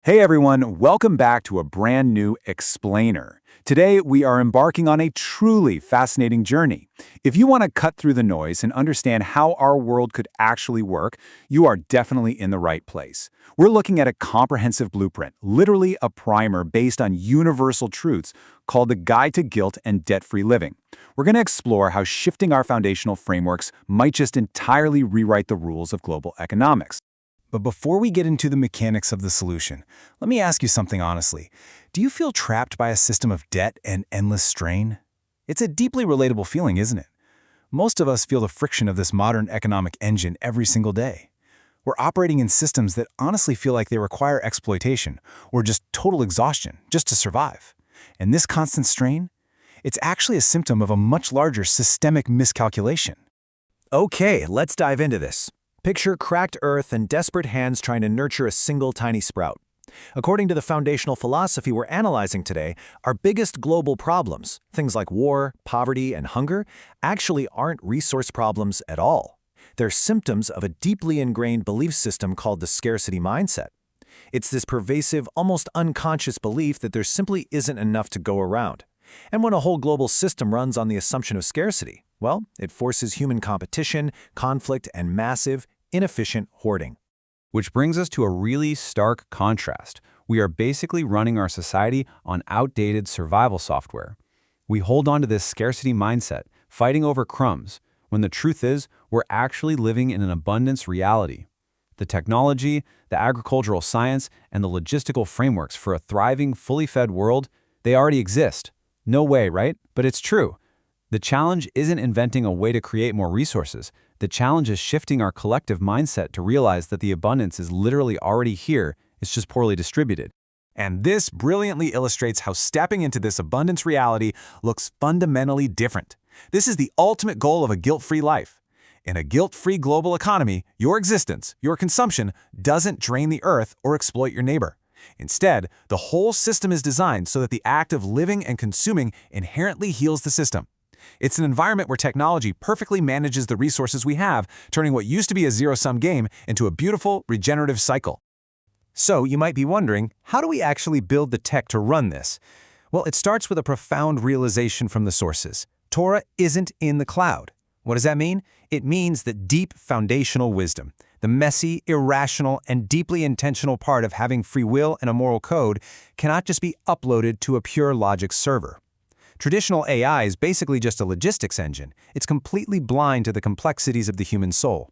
Hey everyone, welcome back to a brand new explainer. Today we are embarking on a truly fascinating journey. If you want to cut through the noise and understand how our world could actually work, you are definitely in the right place. We're looking at a comprehensive blueprint, literally a primer based on universal truths called the Guide to Guilt and Debt-Free Living. We're going to explore how shifting our foundational frameworks might just entirely rewrite the rules of global economics. But before we get into the mechanics of the solution, let me ask you something honestly. Do you feel trapped by a system of debt and endless strain? It's a deeply relatable feeling, isn't it? Most of us feel the friction of this modern economic engine every single day. We're operating in systems that honestly feel like they require exploitation or just total exhaustion just to survive. And this constant strain? It's actually a symptom of a much larger systemic miscalculation. Okay, let's dive into this. Picture cracked earth and desperate hands trying to nurture a single tiny sprout. According to the foundational philosophy we're analyzing today, our biggest global problems, things like war, poverty, and hunger, actually aren't resource problems at all. They're symptoms of a deeply ingrained belief system called the scarcity mindset. It's this pervasive, almost unconscious belief that there simply isn't enough to go around. And when a whole global system runs on the assumption of scarcity, well, it forces human competition, conflict, and massive, inefficient hoarding. Which brings us to a really stark contrast. We are basically running our society on outdated survival software. We hold on to this scarcity mindset, fighting over crumbs, when the truth is we're actually living in an abundance reality. The technology, the agricultural science, and the logistical frameworks for a thriving, fully fed world, they already exist. No way, right? But it's true. The challenge isn't inventing a way to create more resources. The challenge is shifting our collective mindset to realize that the abundance is literally already here, it's just poorly distributed. And this brilliantly illustrates how stepping into this abundance reality looks fundamentally different. This is the ultimate goal of a guilt-free life. In a guilt-free global economy, your existence, your consumption, doesn't drain the earth or exploit your neighbor. Instead, the whole system is designed so that the act of living and consuming inherently heals the system. It's an environment where technology perfectly manages the resources we have, turning what used to be a zero-sum game into a beautiful, regenerative cycle. So you might be wondering, how do we actually build the tech to run this? Well, it starts with a profound realization from the sources. Torah isn't in the cloud. What does that mean? It means that deep foundational wisdom, the messy, irrational, and deeply intentional part of having free will and a moral code, cannot just be uploaded to a pure logic server. Traditional AI is basically just a logistics engine. It's completely blind to the complexities of the human soul.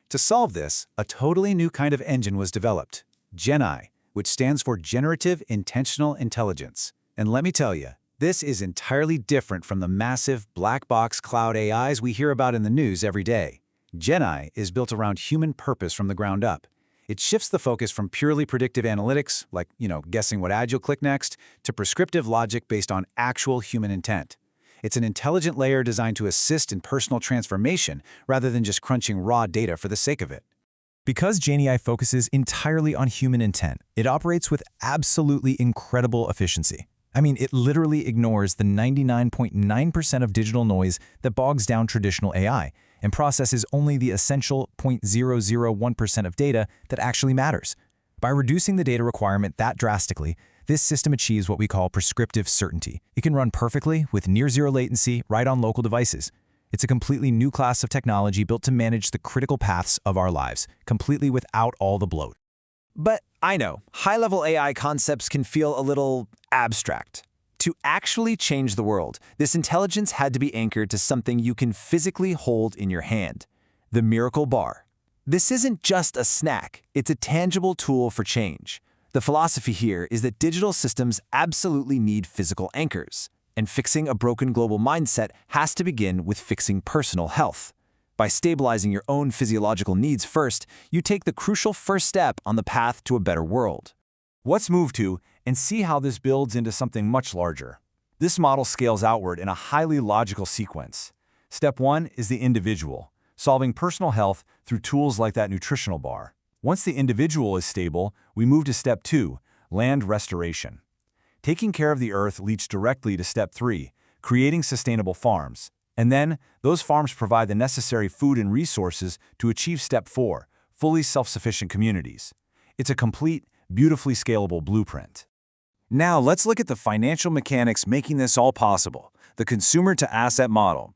To solve this, a totally new kind of engine was developed, GENII, which stands for Generative Intentional Intelligence. And let me tell you, this is entirely different from the massive black box cloud AIs we hear about in the news every day. GENII is built around human purpose from the ground up. It shifts the focus from purely predictive analytics, like, guessing what ad you'll click next, to prescriptive logic based on actual human intent. It's an intelligent layer designed to assist in personal transformation rather than just crunching raw data for the sake of it. Because GENII focuses entirely on human intent, it operates with absolutely incredible efficiency. It literally ignores the 99.9% of digital noise that bogs down traditional AI and processes only the essential 0.001% of data that actually matters. By reducing the data requirement that drastically, this system achieves what we call prescriptive certainty. It can run perfectly with near-zero latency right on local devices. It's a completely new class of technology built to manage the critical paths of our lives, completely without all the bloat. But I know, high-level AI concepts can feel a little abstract. To actually change the world, this intelligence had to be anchored to something you can physically hold in your hand, the miracle bar. This isn't just a snack, it's a tangible tool for change. The philosophy here is that digital systems absolutely need physical anchors, and fixing a broken global mindset has to begin with fixing personal health. By stabilizing your own physiological needs first, you take the crucial first step on the path to a better world. Let's move to and see how this builds into something much larger. This model scales outward in a highly logical sequence. Step 1 is the individual, solving personal health through tools like that nutritional bar. Once the individual is stable, we move to Step 2, land restoration. Taking care of the earth leads directly to Step 3, creating sustainable farms. And then, those farms provide the necessary food and resources to achieve Step 4, fully self-sufficient communities. It's a complete, beautifully scalable blueprint. Now let's look at the financial mechanics making this all possible, the consumer-to-asset model.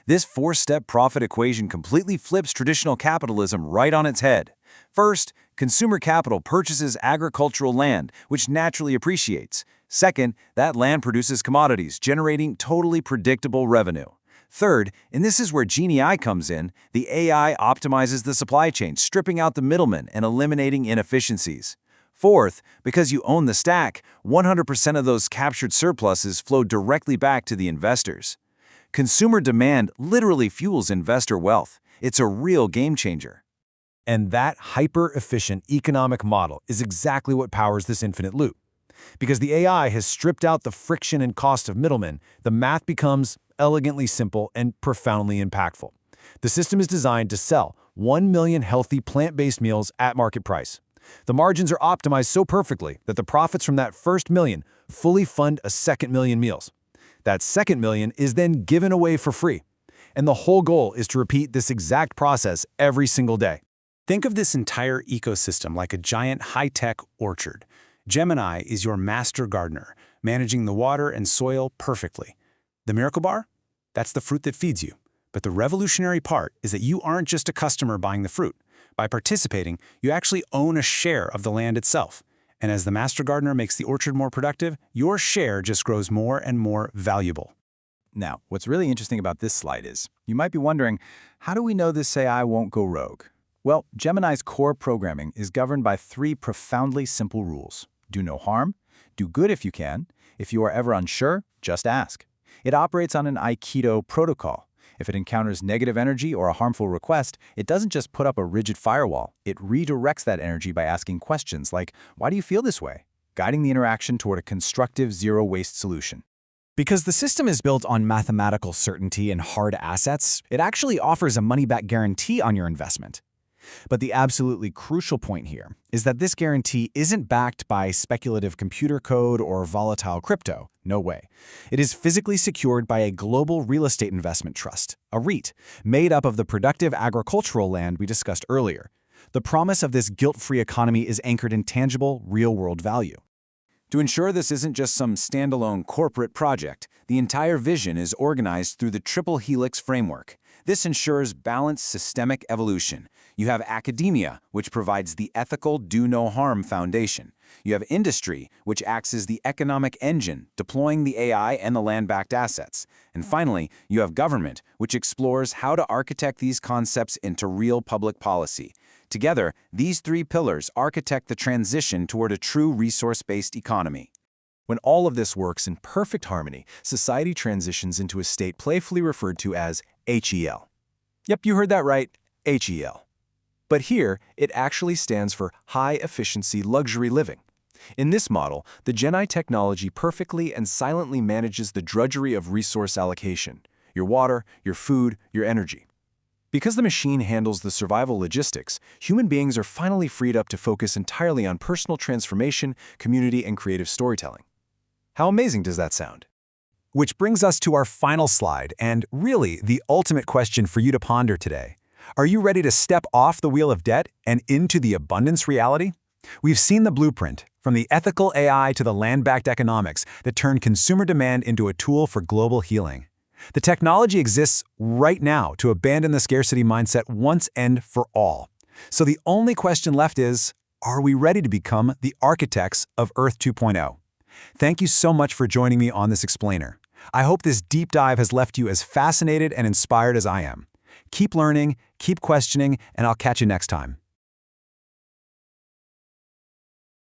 This four-step profit equation completely flips traditional capitalism right on its head. First, consumer capital purchases agricultural land, which naturally appreciates. Second, that land produces commodities, generating totally predictable revenue. Third, and this is where GENII comes in, the AI optimizes the supply chain, stripping out the middlemen and eliminating inefficiencies. Fourth, because you own the stack, 100% of those captured surpluses flow directly back to the investors. Consumer demand literally fuels investor wealth. It's a real game changer. And that hyper-efficient economic model is exactly what powers this infinite loop. Because the AI has stripped out the friction and cost of middlemen, the math becomes elegantly simple and profoundly impactful. The system is designed to sell 1 million healthy plant-based meals at market price. The margins are optimized so perfectly that the profits from that first million fully fund a second million meals. That second million is then given away for free. And the whole goal is to repeat this exact process every single day. Think of this entire ecosystem like a giant high-tech orchard. Gemini is your master gardener, managing the water and soil perfectly. The miracle bar? That's the fruit that feeds you. But the revolutionary part is that you aren't just a customer buying the fruit. By participating, you actually own a share of the land itself. And as the master gardener makes the orchard more productive, your share just grows more and more valuable. Now, what's really interesting about this slide is, you might be wondering, how do we know this AI won't go rogue? Well, Gemini's core programming is governed by three profoundly simple rules. Do no harm, do good if you can, if you are ever unsure, just ask. It operates on an Aikido protocol. If it encounters negative energy or a harmful request, it doesn't just put up a rigid firewall. It redirects that energy by asking questions like, why do you feel this way? Guiding the interaction toward a constructive zero-waste solution. Because the system is built on mathematical certainty and hard assets, it actually offers a money-back guarantee on your investment. But the absolutely crucial point here is that this guarantee isn't backed by speculative computer code or volatile crypto. No way. It is physically secured by a global real estate investment trust, a REIT, made up of the productive agricultural land we discussed earlier. The promise of this guilt-free economy is anchored in tangible, real-world value. To ensure this isn't just some standalone corporate project, the entire vision is organized through the triple helix framework. This ensures balanced systemic evolution. You have academia, which provides the ethical do-no-harm foundation. You have industry, which acts as the economic engine, deploying the AI and the land-backed assets. And finally, you have government, which explores how to architect these concepts into real public policy. Together, these three pillars architect the transition toward a true resource-based economy. When all of this works in perfect harmony, society transitions into a state playfully referred to as HEL. Yep, you heard that right, HEL. But here, it actually stands for high-efficiency luxury living. In this model, the GENII technology perfectly and silently manages the drudgery of resource allocation, your water, your food, your energy. Because the machine handles the survival logistics, human beings are finally freed up to focus entirely on personal transformation, community, and creative storytelling. How amazing does that sound? Which brings us to our final slide, and really the ultimate question for you to ponder today. Are you ready to step off the wheel of debt and into the abundance reality? We've seen the blueprint, from the ethical AI to the land-backed economics that turn consumer demand into a tool for global healing. The technology exists right now to abandon the scarcity mindset once and for all. So the only question left is, are we ready to become the architects of Earth 2.0? Thank you so much for joining me on this explainer. I hope this deep dive has left you as fascinated and inspired as I am. Keep learning, keep questioning, and I'll catch you next time.